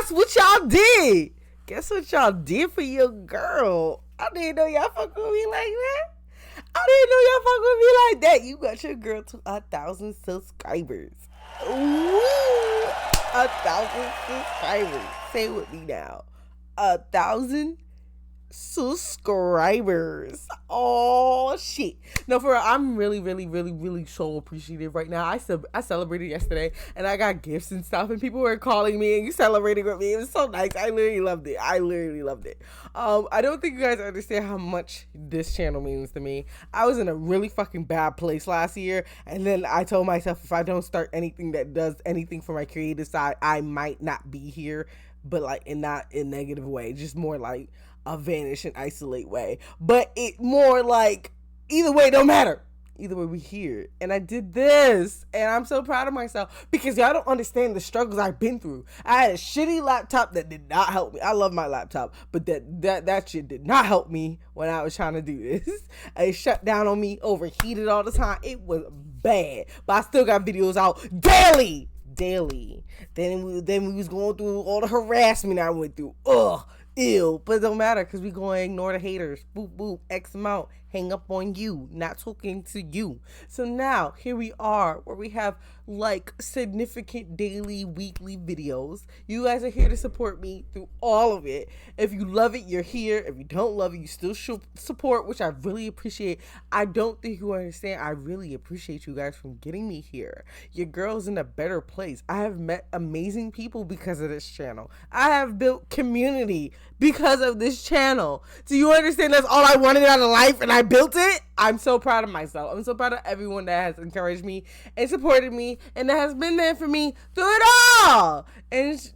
guess what y'all did? Guess what y'all did for your girl? I didn't know y'all fuck with me like that. I didn't know y'all fuck with me like that. You got your girl to 1,000 subscribers. Woo! 1,000 subscribers. Say it with me now. 1,000 subscribers. Oh shit. No, for real, I'm really so appreciative right now. I celebrated yesterday and I got gifts and stuff and people were calling me and celebrating with me. It was so nice. I literally loved it. I don't think you guys understand how much this channel means to me. I was in a really fucking bad place last year, and then I told myself if I don't start anything that does anything for my creative side, I might not be here, but like in not in a negative way, just more like a vanish and isolate way. But it more like either way, don't matter. Either way, we here. And I did this. And I'm so proud of myself because y'all don't understand the struggles I've been through. I had a shitty laptop that did not help me. I love my laptop, but that shit did not help me when I was trying to do this. It shut down on me, overheated all the time. It was bad. But I still got videos out daily. Then we was going through all the harassment I went through. Ew, but it don't matter because we going to ignore the haters. Boop, boop, X amount, hang up on you, not talking to you. So now, here we are, where we have, like, significant daily, weekly videos. You guys are here to support me through all of it. If you love it, you're here. If you don't love it, you still should support, which I really appreciate. I don't think you understand. I really appreciate you guys from getting me here. Your girl's in a better place. I have met amazing people because of this channel. I have built community because of this channel. Do you understand that's all I wanted out of life and I built it? I'm so proud of myself. I'm so proud of everyone that has encouraged me and supported me and that has been there for me through it all. And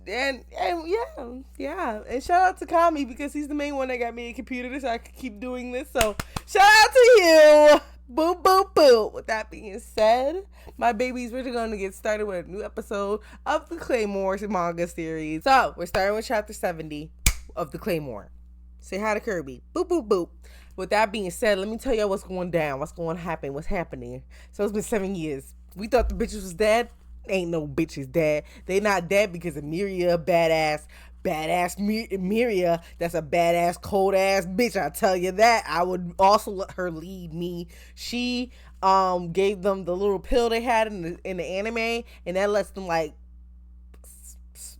yeah. And shout out to Kami because he's the main one that got me a computer so I could keep doing this. So shout out to you. Boo, boo, boo. With that being said, my babies, we're going to get started with a new episode of the Claymore Manga series. So we're starting with chapter 70 of the Claymore. Say hi to Kirby. Boop, boop, boop. With that being said, let me tell you what's going down, what's going to happen, what's happening. So it's been 7 years. We thought the bitches was dead. Ain't no bitches dead. They not dead because of Miria, badass Miria. That's a badass, cold ass bitch. I tell you that. I would also let her lead me. She gave them the little pill they had in the anime, and that lets them like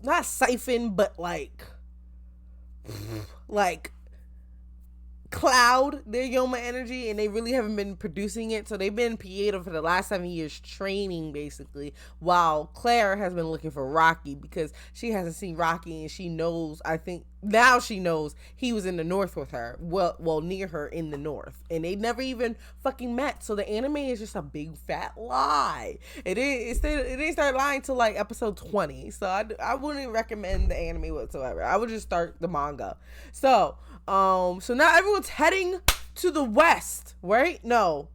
not siphon, but like cloud their Yoma energy, and they really haven't been producing it. So they've been Pieta for the last 7 years training basically, while Claire has been looking for Rocky because she hasn't seen Rocky, and she knows, I think now she knows he was in the north with her, well near her in the north, and they never even fucking met. So the anime is just a big fat lie. It didn't start lying till like episode 20. So I wouldn't recommend the anime whatsoever. I would just start the manga. So now everyone's heading to the west, right? No.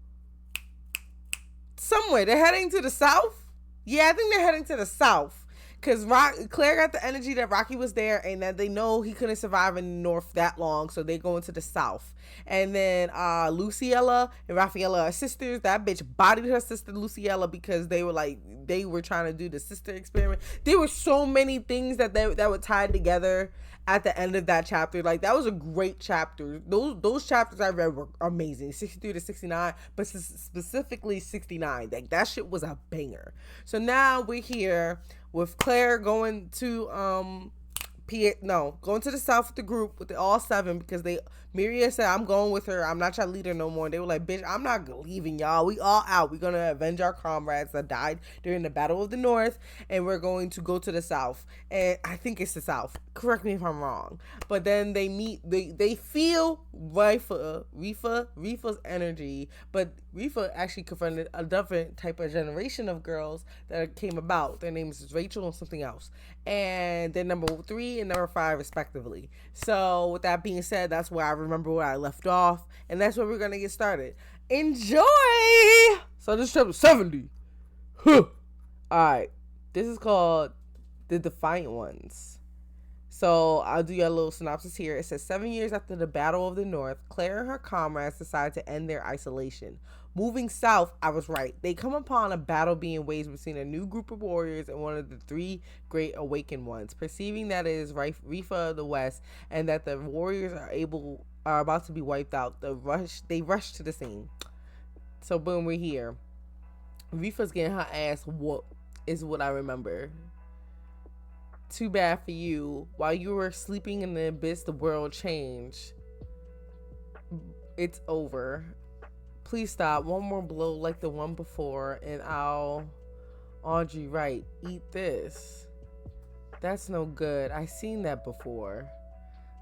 Somewhere. They're heading to the south? Yeah, I think they're heading to the south. Because Claire got the energy that Rocky was there, and that they know he couldn't survive in the north that long, so they go into the south. And then Luciella and Raffaella are sisters. That bitch bodied her sister Luciella because they were trying to do the sister experiment. There were so many things that were tied together at the end of that chapter. Like, that was a great chapter. Those chapters I read were amazing, 63 to 69, but specifically 69. Like, that shit was a banger. So now we're here with Claire going to going to the south with the group with all 7 because Miria said, I'm going with her. I'm not your leader no more. And they were like, bitch, I'm not leaving y'all. We all out. We're going to avenge our comrades that died during the Battle of the North, and we're going to go to the south. And I think it's the south. Correct me if I'm wrong. But then they meet, they feel Rifa's energy, but Rifa actually confronted a different type of generation of girls that came about. Their names is Rachel and something else. And they're number 3 and number 5 respectively. So with that being said, that's where I remember where I left off, and that's where we're gonna get started. Enjoy. So this is chapter 70. Alright, this is called The Defiant Ones. So So I'll do you a little synopsis here. It says 7 years after the Battle of the North, Claire and her comrades decide to end their isolation. Moving south, I was right. They come upon a battle being waged between a new group of warriors and one of the three great awakened ones. Perceiving that it is Rifa of the West and that the warriors are about to be wiped out, they rush to the scene. So boom, we're here. Rifa's getting her ass whooped, is what I remember. Too bad for you. While you were sleeping in the abyss, the world changed. It's over. Please stop. One more blow like the one before, and I'll... Audrey, right. Eat this. That's no good. I've seen that before.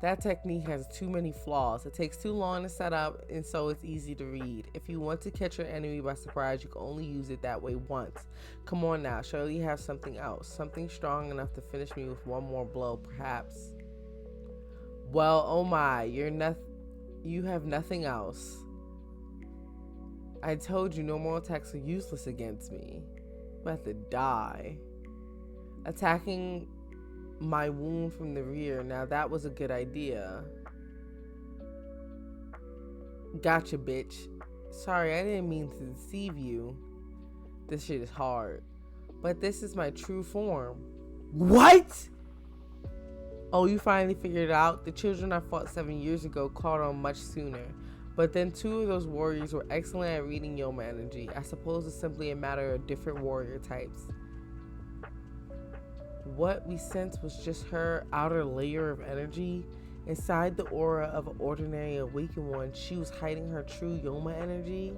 That technique has too many flaws. It takes too long to set up, and so it's easy to read. If you want to catch your enemy by surprise, you can only use it that way once. Come on now. Surely you have something else. Something strong enough to finish me with one more blow, perhaps. Well, oh my. You have nothing else. I told you no more attacks are useless against me. I'm about to die. Attacking my wound from the rear. Now that was a good idea. Gotcha, bitch. Sorry, I didn't mean to deceive you. This shit is hard. But this is my true form. What? Oh, you finally figured it out? The children I fought 7 years ago caught on much sooner. But then 2 of those warriors were excellent at reading Yoma energy. I suppose it's simply a matter of different warrior types. What we sensed was just her outer layer of energy. Inside the aura of an ordinary awakened one, she was hiding her true Yoma energy.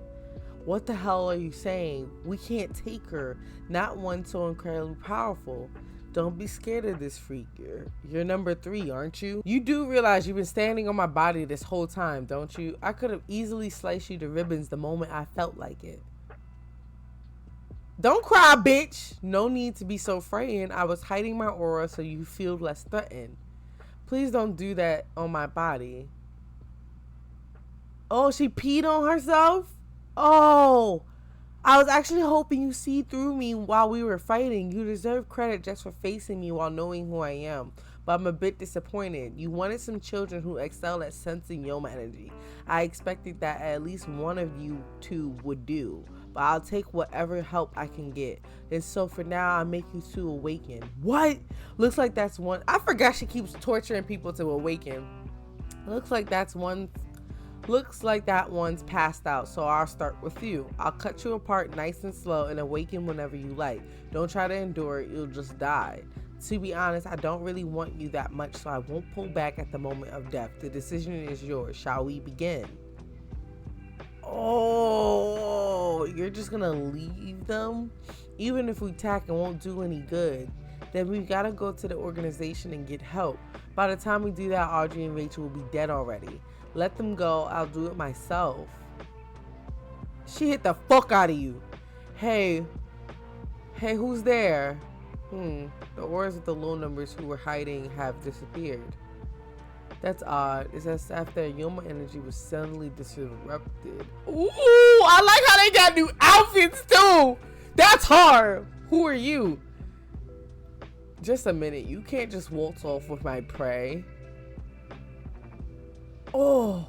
What the hell are you saying? We can't take her. Not one so incredibly powerful. Don't be scared of this freak. You're number 3, aren't you? You do realize you've been standing on my body this whole time, don't you? I could have easily sliced you to ribbons the moment I felt like it. Don't cry, bitch. No need to be so frightened. I was hiding my aura so you feel less threatened. Please don't do that on my body. Oh, she peed on herself? Oh, I was actually hoping you see through me while we were fighting. You deserve credit just for facing me while knowing who I am. But I'm a bit disappointed. You wanted some children who excel at sensing Yoma energy. I expected that at least one of you two would do. But I'll take whatever help I can get. And so for now, I'll make you two awaken. What? Looks like that's one. I forgot she keeps torturing people to awaken. Looks like that one's passed out, so I'll start with you. I'll cut you apart nice and slow and awaken whenever you like. Don't try to endure it, you'll just die. To be honest, I don't really want you that much, so I won't pull back at the moment of death. The decision is yours. Shall we begin? Oh, you're just gonna leave them? Even if we attack, it won't do any good. Then we've got to go to the organization and get help. By the time we do that, Audrey and Rachel will be dead already. Let them go. I'll do it myself. She hit the fuck out of you. Hey, who's there? The auras of the low numbers who were hiding have disappeared. That's odd. It's as if their Yoma energy was suddenly disrupted. Ooh, I like how they got new outfits too. That's hard. Who are you? Just a minute. You can't just waltz off with my prey. Oh.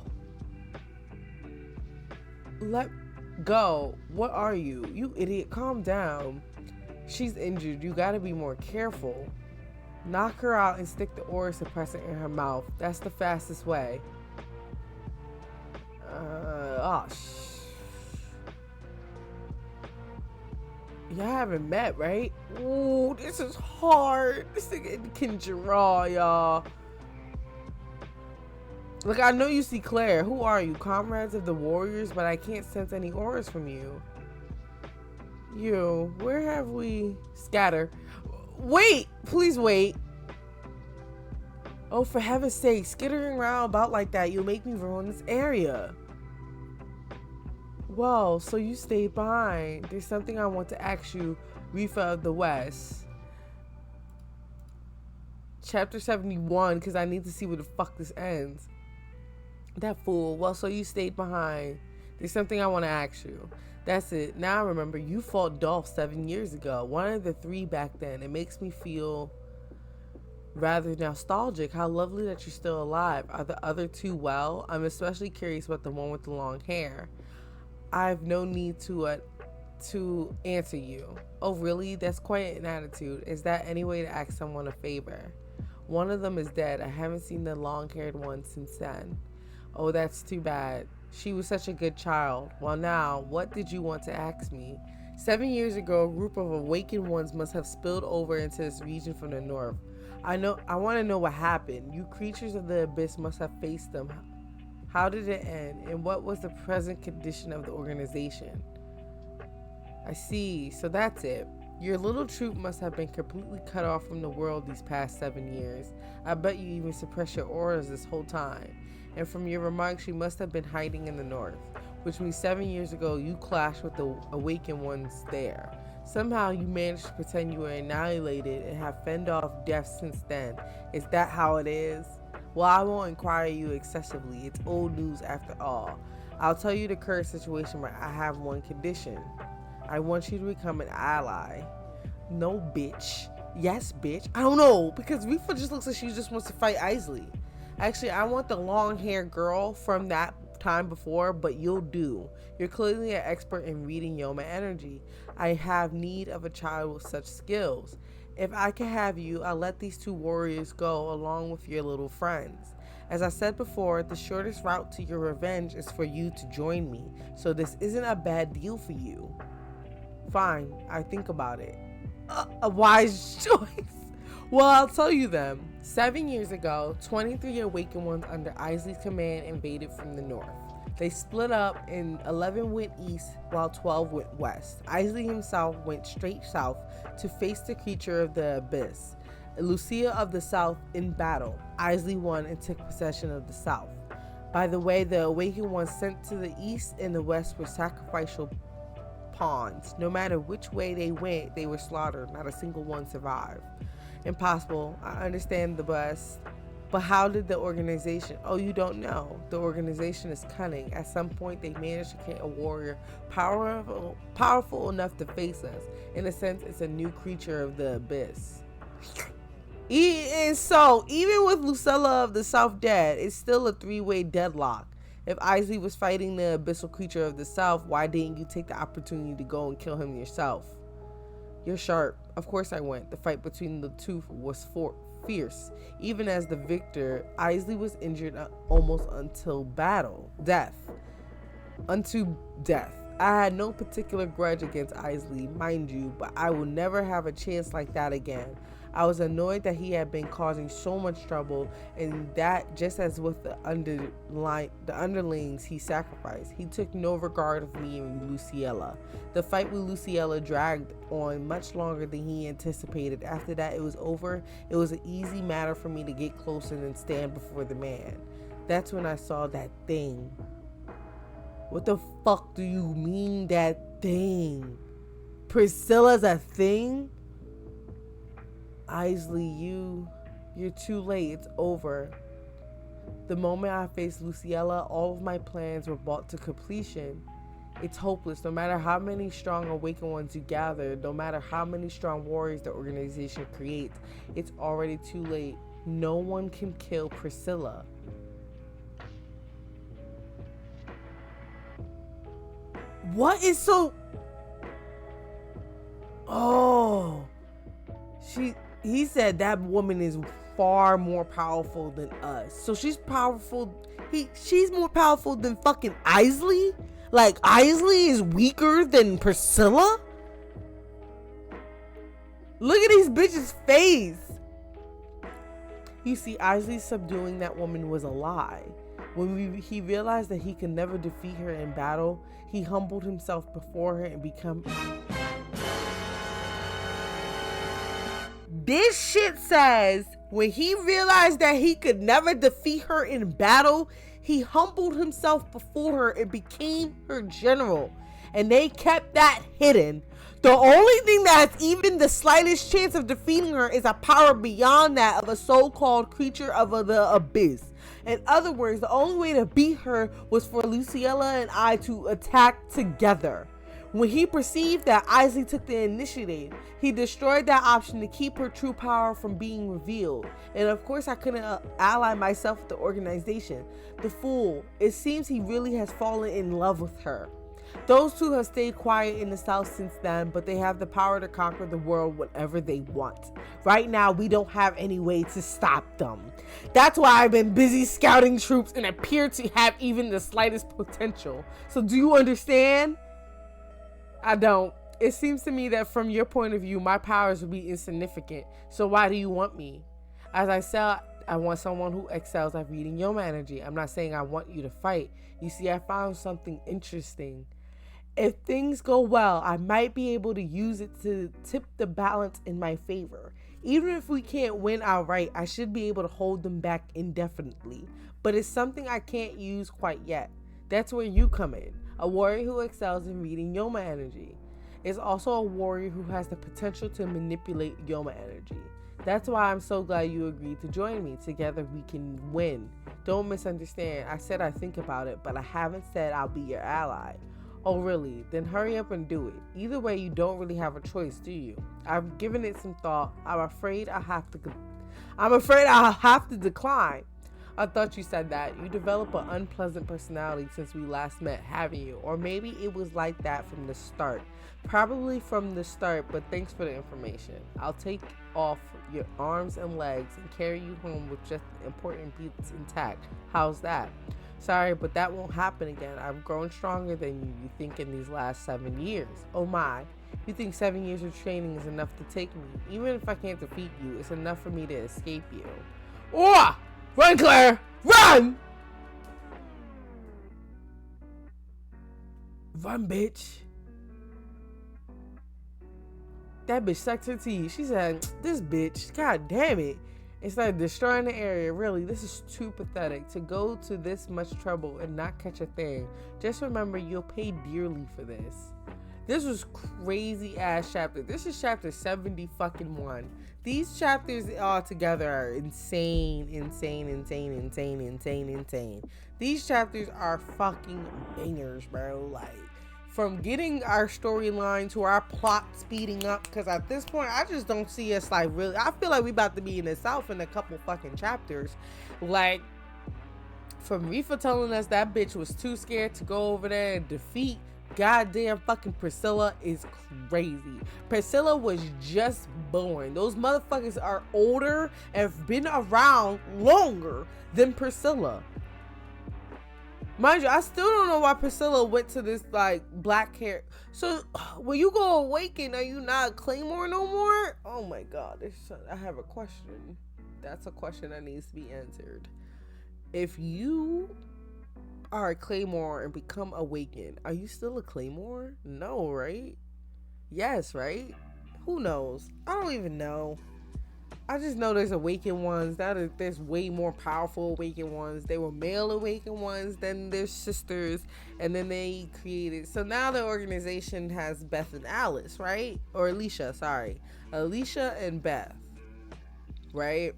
Let go. What are you? You idiot. Calm down. She's injured. You gotta be more careful. Knock her out and stick the aura suppressor in her mouth. That's the fastest way. Y'all haven't met, right? Ooh, this is hard. This nigga can draw, y'all. Look, I know you see Claire. Who are you? Comrades of the warriors? But I can't sense any auras from you. You, where have we... Scatter. Wait! Please wait. Oh, for heaven's sake, skittering around about like that, you'll make me ruin this area. Well, so you stayed behind. There's something I want to ask you, Rifa of the West. Chapter 71, because I need to see where the fuck this ends. That fool. Well, so you stayed behind. There's something I want to ask you. That's it. Now I remember you fought Dolph 7 years ago. One of the 3 back then. It makes me feel... Rather nostalgic. How lovely that you're still alive. Are the other two well? I'm especially curious about the one with the long hair. I have no need to answer you. Oh, really? That's quite an attitude. Is that any way to ask someone a favor? One of them is dead. I haven't seen the long-haired one since then. Oh, that's too bad. She was such a good child. Well, now, what did you want to ask me? 7 years ago, a group of awakened ones must have spilled over into this region from the north. I want to know what happened. You creatures of the abyss must have faced them. How did it end? And what was the present condition of the organization? I see. So that's it. Your little troop must have been completely cut off from the world these past 7 years. I bet you even suppressed your auras this whole time. And from your remarks, you must have been hiding in the north, which means 7 years ago you clashed with the awakened ones there. Somehow you managed to pretend you were annihilated and have fended off death since then. Is that how it is? Well, I won't inquire you excessively. It's old news after all. I'll tell you the current situation, but I have one condition. I want you to become an ally. No, bitch. Yes, bitch. I don't know, because Rifa just looks like she just wants to fight Isley. Actually, I want the long-haired girl from that time before, but you'll do. You're clearly an expert in reading Yoma energy. I have need of a child with such skills. If I can have you, I'll let these two warriors go along with your little friends. As I said before, the shortest route to your revenge is for you to join me, so this isn't a bad deal for you. Fine, I think about it. A wise choice. Well, I'll tell you them. 7 years ago, 23 awakened ones under Isley's command invaded from the north. They split up and 11 went east while 12 went west. Isley himself went straight south to face the creature of the abyss, Lucia of the south, in battle. Isley won and took possession of the south. By the way, the awakened ones sent to the east and the west were sacrificial pawns. No matter which way they went, they were slaughtered. Not a single one survived. Impossible. I understand the best. But how did the organization... Oh, you don't know. The organization is cunning. At some point, they managed to create a warrior powerful enough to face us. In a sense, it's a new creature of the abyss. And so, even with Lucilla of the South dead, it's still a three-way deadlock. If Isley was fighting the abyssal creature of the South, why didn't you take the opportunity to go and kill him yourself? You're sharp. Of course I went. The fight between the two was fierce. Even as the victor, Isley was injured almost unto death. I had no particular grudge against Isley, mind you, but I will never have a chance like that again. I was annoyed that he had been causing so much trouble, and that just as with the underlings he sacrificed, he took no regard of me and Luciella. The fight with Luciella dragged on much longer than he anticipated. After that it was over, it was an easy matter for me to get closer and stand before the man. That's when I saw that thing. What the fuck do you mean, that thing? Priscilla's a thing? Isley, you're too late. It's over. The moment I faced Luciella, all of my plans were brought to completion. It's hopeless. No matter how many strong awakened ones you gather, no matter how many strong warriors the organization creates, it's already too late. No one can kill Priscilla. What is so... Oh... He said that woman is far more powerful than us. So she's powerful. She's more powerful than fucking Isley? Like, Isley is weaker than Priscilla? Look at these bitches' face. You see, Isley subduing that woman was a lie. When he realized that he could never defeat her in battle, he humbled himself before her and become... This shit says, when he realized that he could never defeat her in battle, he humbled himself before her and became her general. And they kept that hidden. The only thing that has even the slightest chance of defeating her is a power beyond that of a so-called creature of the abyss. In other words, the only way to beat her was for Luciella and I to attack together. When he perceived that Isley took the initiative, he destroyed that option to keep her true power from being revealed. And of course, I couldn't ally myself with the organization. The fool. It seems he really has fallen in love with her. Those two have stayed quiet in the South since then, but they have the power to conquer the world whenever they want. Right now, we don't have any way to stop them. That's why I've been busy scouting troops and appear to have even the slightest potential. So do you understand? I don't. It seems to me that from your point of view, my powers would be insignificant. So why do you want me? As I said, I want someone who excels at reading your energy. I'm not saying I want you to fight. You see, I found something interesting. If things go well, I might be able to use it to tip the balance in my favor. Even if we can't win outright, I should be able to hold them back indefinitely. But it's something I can't use quite yet. That's where you come in. A warrior who excels in reading Yoma energy is also a warrior who has the potential to manipulate Yoma energy. That's why I'm so glad you agreed to join me. Together we can win. Don't misunderstand. I said I think about it, but I haven't said I'll be your ally. Oh really? Then hurry up and do it. Either way, you don't really have a choice, do you? I've given it some thought. I'm afraid I'll have to decline. I thought you said that. You develop an unpleasant personality since we last met, haven't you? Or maybe it was like that from the start. Probably from the start, but thanks for the information. I'll take off your arms and legs and carry you home with just the important bits intact. How's that? Sorry, but that won't happen again. I've grown stronger than you think in these last 7 years. Oh my. You think 7 years of training is enough to take me? Even if I can't defeat you, it's enough for me to escape you. Oh! Run, Claire! Run! Run, bitch. That bitch sucked her teeth. She said, this bitch, god damn it. And started destroying the area. Really, this is too pathetic to go to this much trouble and not catch a thing. Just remember, you'll pay dearly for this. This was crazy ass chapter. This is chapter 70 fucking 1. These chapters all together are insane. These chapters are fucking bangers, bro. Like, from getting our storyline to our plot speeding up, because at this point, I just don't see us like really. I feel like we about to be in the South in a couple fucking chapters. Like, from Rifa telling us that bitch was too scared to go over there and defeat goddamn fucking Priscilla is crazy. Priscilla was just born. Those motherfuckers are older and have been around longer than Priscilla. Mind you, I still don't know why Priscilla went to this like black hair. So when you go awaken, are you not Claymore no more? Oh my god, I have a question. That's a question that needs to be answered. If you are a Claymore and become awakened, are you still a Claymore? No, right? Yes, right? Who knows? I don't even know. I just know there's awakened ones. There's way more powerful awakened ones. They were male awakened ones. Then there's sisters. And then they created. So now the organization has Beth and Alice, right? Or Alicia, sorry. Alicia and Beth, right?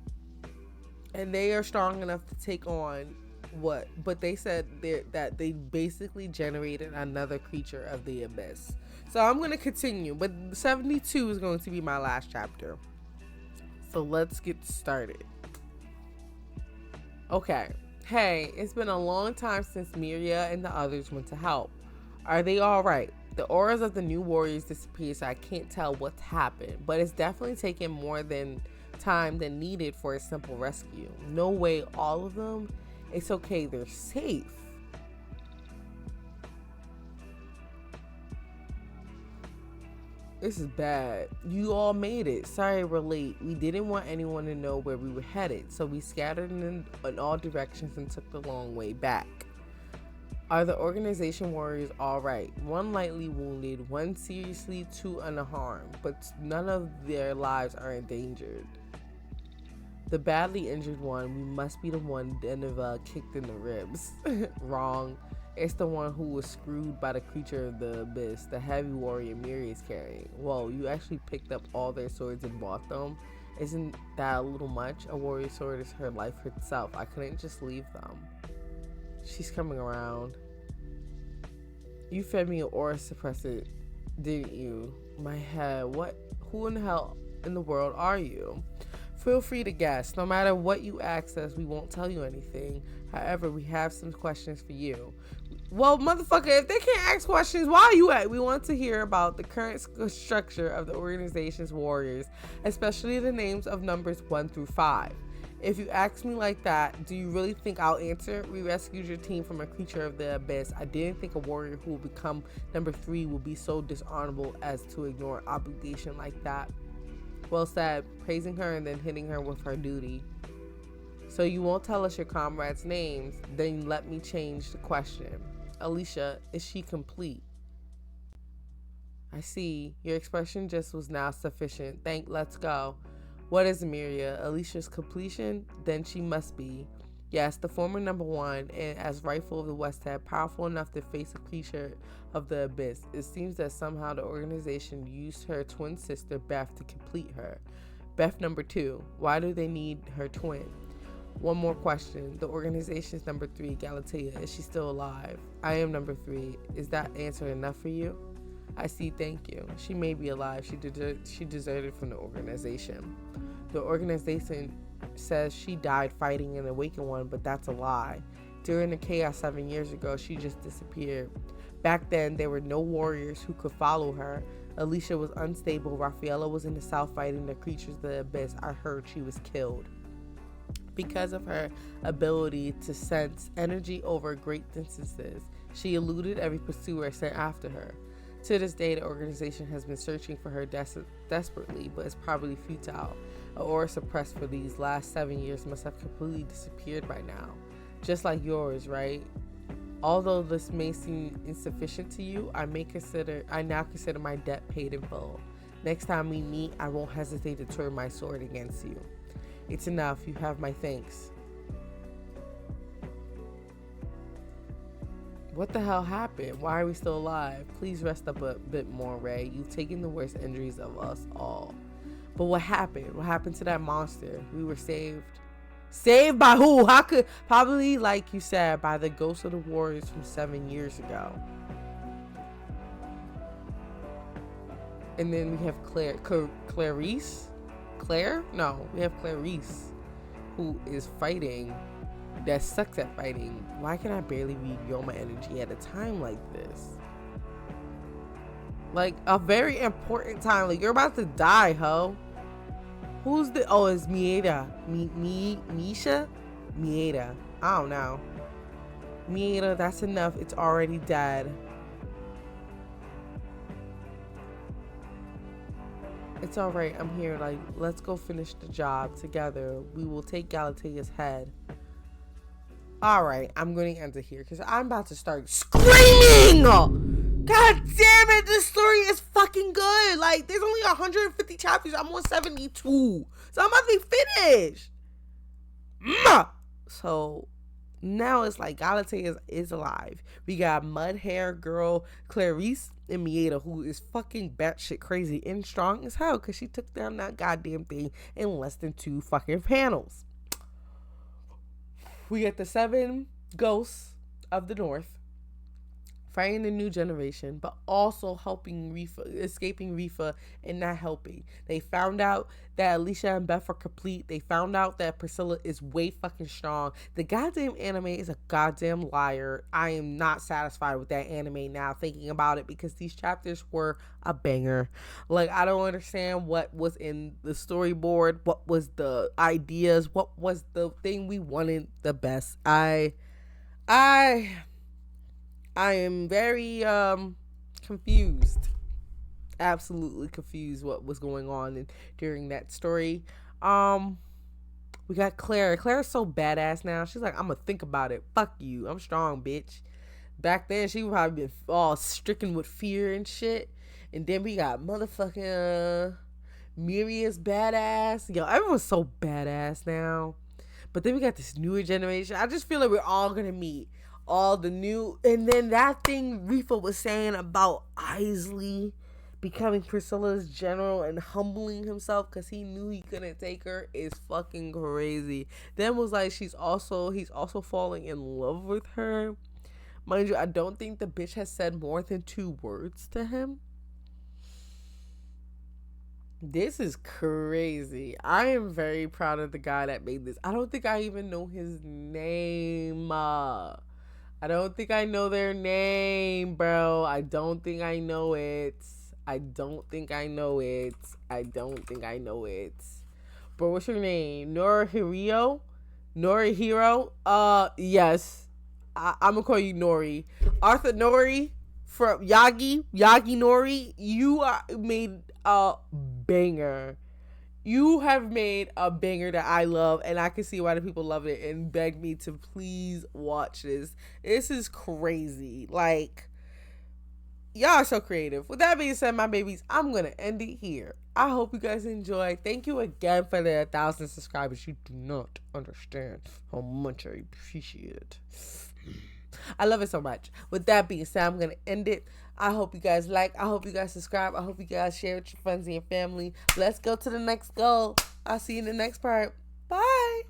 And they are strong enough to take on what? But they said that they basically generated another creature of the abyss. So I'm going to continue. But 72 is going to be my last chapter. So let's get started. Okay. Hey, it's been a long time since Miria and the others went to help. Are they all right? The auras of the new warriors disappeared, so I can't tell what's happened. But it's definitely taken more time than needed for a simple rescue. No way, all of them? It's okay, they're safe. This is bad. You all made it. Sorry we're late. We didn't want anyone to know where we were headed, so we scattered in all directions and took the long way back. Are the organization warriors all right? One lightly wounded, one seriously, two unharmed, but none of their lives are endangered. The badly injured one, we must be the one Deneva kicked in the ribs. Wrong. It's the one who was screwed by the creature of the abyss, the heavy warrior Miri is carrying. Whoa, you actually picked up all their swords and bought them? Isn't that a little much? A warrior sword is her life itself. I couldn't just leave them. She's coming around. You fed me an aura suppressor Didn't you? My head. What? Who in the hell in the world are you? Feel free to guess. No matter what you ask us, we won't tell you anything. However, we have some questions for you. Well, motherfucker, if they can't ask questions, why are you at? We want to hear about the current structure of the organization's warriors, especially the names of numbers 1 through 5. If you ask me like that, do you really think I'll answer? We rescued your team from a creature of the abyss. I didn't think a warrior who will become number 3 will be so dishonorable as to ignore obligation like that. Well said, praising her and then hitting her with her duty. So you won't tell us your comrades' names, then let me change the question. Alicia, is she complete? I see. Your expression just was now sufficient. Let's go. What is Miria? Alicia's completion? Then she must be. Yes, the former number 1, and as rightful of the West Head, powerful enough to face a creature of the abyss. It seems that somehow the organization used her twin sister, Beth, to complete her. Beth number 2. Why do they need her twin? One more question. The organization's number 3, Galatea. Is she still alive? I am number 3. Is that answer enough for you? I see, thank you. She may be alive. She deserted from the organization. The organization says she died fighting an awakened one, but that's a lie. During the chaos 7 years ago, she just disappeared. Back then, there were no warriors who could follow her. Alicia was unstable. Raffaella was in the south fighting the creatures of the abyss. I heard she was killed. Because of her ability to sense energy over great distances, she eluded every pursuer sent after her. To this day, the organization has been searching for her desperately, but it's probably futile. An aura suppressed for these last 7 years must have completely disappeared by now. Just like yours, right? Although this may seem insufficient to you, I now consider my debt paid in full. Next time we meet, I won't hesitate to turn my sword against you. It's enough. You have my thanks. What the hell happened? Why are we still alive? Please rest up a bit more, Ray. You've taken the worst injuries of us all. But what happened? What happened to that monster? We were saved. Saved by who? How could? Probably, like you said, by the ghost of the warriors from 7 years ago. And then we have Clarice? Claire? No, we have Clarice, who is fighting. That sucks at fighting. Why can I barely read Yoma energy at a time like this? Like a very important time. Like you're about to die, ho. Who's the? Oh, it's Mieda. Misha? Mieda. I don't know. Mieda, that's enough. It's already dead. It's alright. I'm here. Like, let's go finish the job together. We will take Galatea's head. Alright, I'm going to end it here because I'm about to start screaming! God damn it, this story is fucking good. Like, there's only 150 chapters. I'm on 72. So I'm about to be finished. So now it's like Galatea is alive. We got mud hair girl Clarice and Mieda, who is fucking batshit crazy and strong as hell because she took down that goddamn thing in less than 2 fucking panels. We get the 7 ghosts of the North fighting the new generation, but also helping escaping Rifa and not helping. They found out that Alicia and Beth are complete. They found out that Priscilla is way fucking strong. The goddamn anime is a goddamn liar. I am not satisfied with that anime now thinking about it because these chapters were a banger. Like, I don't understand what was in the storyboard, what was the ideas, what was the thing we wanted the best. I am very confused. Absolutely confused what was going on during that story. We got Claire. Claire's so badass now. She's like, I'm gonna think about it. Fuck you. I'm strong, bitch. Back then, she would probably been all stricken with fear and shit. And then we got motherfucking Miria's badass. Yo, everyone's so badass now. But then we got this newer generation. I just feel like we're all gonna meet all the new, and then that thing Rifa was saying about Isley becoming Priscilla's general and humbling himself because he knew he couldn't take her is fucking crazy. Then was like he's also falling in love with her. Mind you, I don't think the bitch has said more than 2 words to him. This is crazy. I am very proud of the guy that made this. I don't think I even know his name. I don't think I know their name, bro. I don't think I know it. I don't think I know it. I don't think I know it. Bro, what's your name? Norihiro? Norihiro? Yes. I'm gonna call you Nori. Arthur Nori from Yagi Nori. You made a banger. You have made a banger that I love, and I can see why the people love it and beg me to please watch this. This is crazy. Like, y'all are so creative. With that being said, my babies, I'm going to end it here. I hope you guys enjoy. Thank you again for the 1,000 subscribers. You do not understand how much I appreciate it. I love it so much. With that being said, I'm going to end it. I hope you guys like. I hope you guys subscribe. I hope you guys share with your friends and your family. Let's go to the next goal. I'll see you in the next part. Bye.